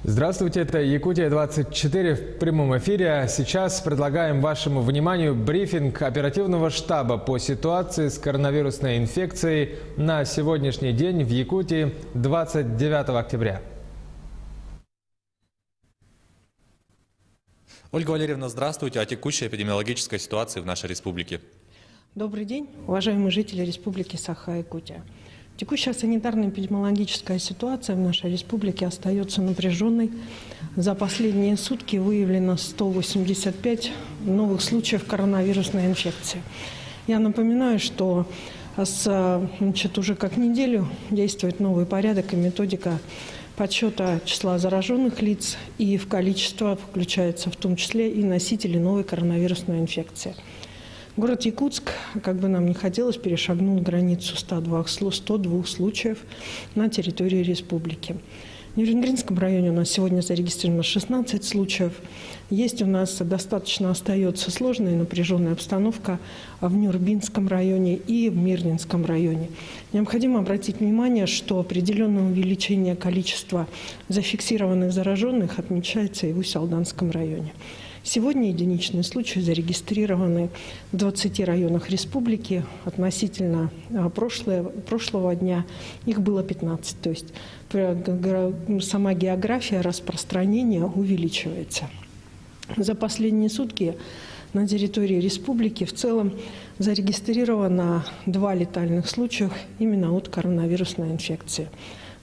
Здравствуйте, это Якутия-24 в прямом эфире. Сейчас предлагаем вашему вниманию брифинг оперативного штаба по ситуации с коронавирусной инфекцией на сегодняшний день в Якутии 29 октября. Ольга Валерьевна, здравствуйте. О текущей эпидемиологической ситуации в нашей республике. Добрый день, уважаемые жители Республики Саха-Якутия. Текущая санитарно-эпидемиологическая ситуация в нашей республике остается напряженной. За последние сутки выявлено 185 новых случаев коронавирусной инфекции. Я напоминаю, что уже как неделю действует новый порядок и методика подсчета числа зараженных лиц, и в количество включается в том числе и носители новой коронавирусной инфекции. Город Якутск, как бы нам ни хотелось, перешагнул границу 102 случаев на территории республики. В Нерюнгринском районе у нас сегодня зарегистрировано 16 случаев. Есть у нас достаточно остается сложная и напряженная обстановка в Нюрбинском районе и в Мирнинском районе. Необходимо обратить внимание, что определенное увеличение количества зафиксированных зараженных отмечается и в Усть-Алданском районе. Сегодня единичные случаи зарегистрированы в 20 районах республики. Относительно прошлого дня их было 15. То есть сама география распространения увеличивается. За последние сутки на территории республики в целом зарегистрировано 2 летальных случая именно от коронавирусной инфекции.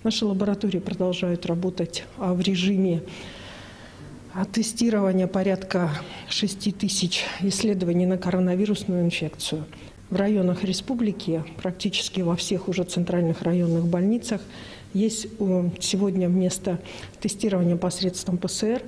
Наши лаборатории продолжают работать в режиме тестирования порядка 6 тысяч исследований на коронавирусную инфекцию. В районах республики, практически во всех уже центральных районных больницах, есть сегодня вместо тестирования посредством ПЦР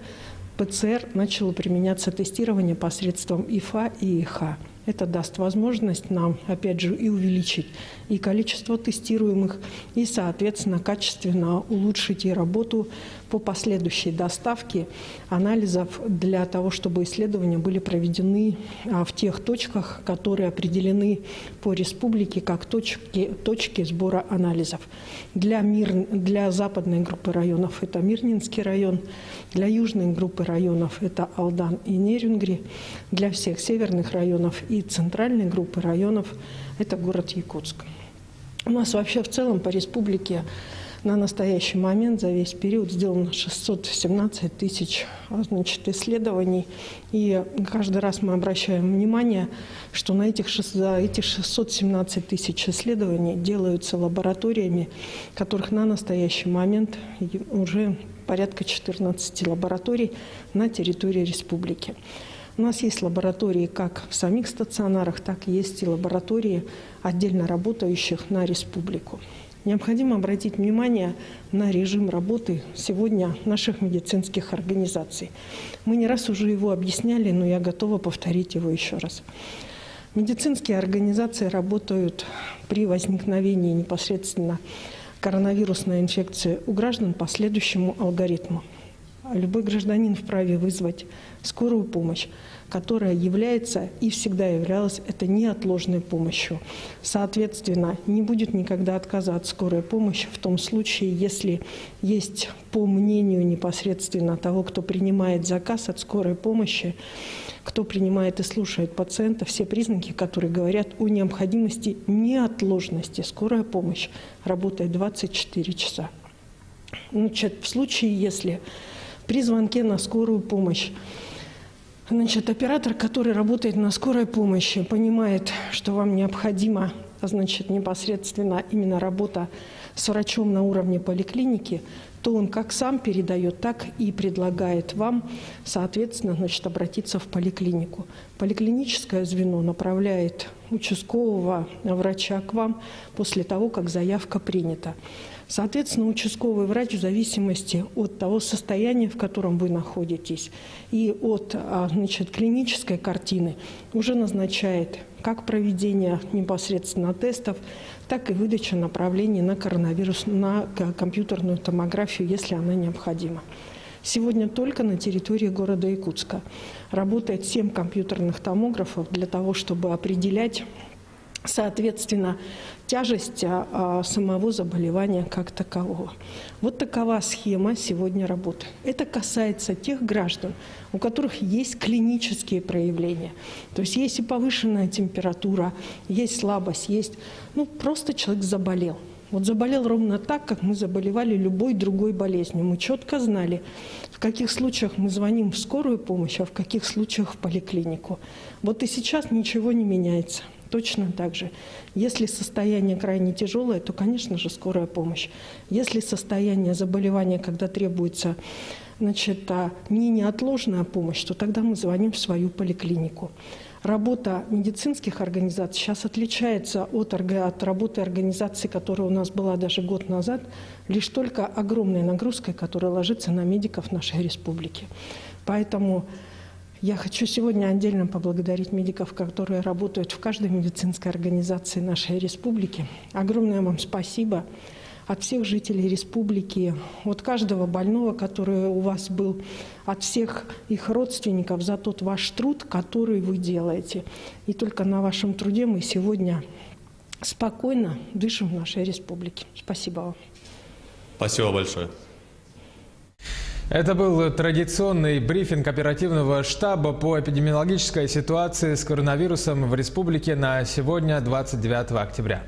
ПЦР начало применяться тестирование посредством ИФА и ИХА. Это даст возможность нам, опять же, и увеличить и количество тестируемых, и, соответственно, качественно улучшить и работу по последующей доставке анализов для того, чтобы исследования были проведены в тех точках, которые определены по республике как точки сбора анализов. Для западной группы районов это Мирнинский район, для южной группы районов это Алдан и Нерюнгри, для всех северных районов и центральной группы районов это город Якутск. У нас вообще в целом по республике на настоящий момент за весь период сделано 617 тысяч исследований. И каждый раз мы обращаем внимание, что на этих 617 тысяч исследований делаются лабораториями, которых на настоящий момент уже порядка 14 лабораторий на территории республики. У нас есть лаборатории как в самих стационарах, так и есть и лаборатории, отдельно работающих на республику. Необходимо обратить внимание на режим работы сегодня наших медицинских организаций. Мы не раз уже его объясняли, но я готова повторить его еще раз. Медицинские организации работают при возникновении непосредственно коронавирусной инфекции у граждан по следующему алгоритму. Любой гражданин вправе вызвать скорую помощь, которая является и всегда являлась это неотложной помощью. Соответственно, не будет никогда отказа от скорой помощи в том случае, если есть, по мнению непосредственно того, кто принимает заказ от скорой помощи, кто принимает и слушает пациента, все признаки, которые говорят о необходимости неотложности. Скорая помощь работает 24 часа. В случае, если при звонке на скорую помощь оператор, который работает на скорой помощи, понимает, что вам необходима непосредственно именно работа с врачом на уровне поликлиники, то он как сам передает, так и предлагает вам, соответственно, обратиться в поликлинику. Поликлиническое звено направляет участкового врача к вам после того, как заявка принята. Соответственно, участковый врач в зависимости от того состояния, в котором вы находитесь, и от клинической картины уже назначает как проведение непосредственно тестов, так и выдачу направлений на коронавирус, на компьютерную томографию, если она необходима. Сегодня только на территории города Якутска работает 7 компьютерных томографов для того, чтобы определять, соответственно, тяжесть самого заболевания как такового. Вот такова схема сегодня работы. Это касается тех граждан, у которых есть клинические проявления. То есть есть и повышенная температура, есть слабость, есть... просто человек заболел. Вот заболел ровно так, как мы заболевали любой другой болезнью. Мы четко знали, в каких случаях мы звоним в скорую помощь, а в каких случаях в поликлинику. Вот и сейчас ничего не меняется. Точно так же. Если состояние крайне тяжелое, то, конечно же, скорая помощь. Если состояние заболевания, когда требуется не неотложная помощь, то тогда мы звоним в свою поликлинику. Работа медицинских организаций сейчас отличается от работы организации, которая у нас была даже год назад, лишь только огромной нагрузкой, которая ложится на медиков нашей республики. Поэтому я хочу сегодня отдельно поблагодарить медиков, которые работают в каждой медицинской организации нашей республики. Огромное вам спасибо от всех жителей республики, от каждого больного, который у вас был, от всех их родственников за тот ваш труд, который вы делаете. И только на вашем труде мы сегодня спокойно дышим в нашей республике. Спасибо вам. Спасибо большое. Это был традиционный брифинг оперативного штаба по эпидемиологической ситуации с коронавирусом в республике на сегодня, 29 октября.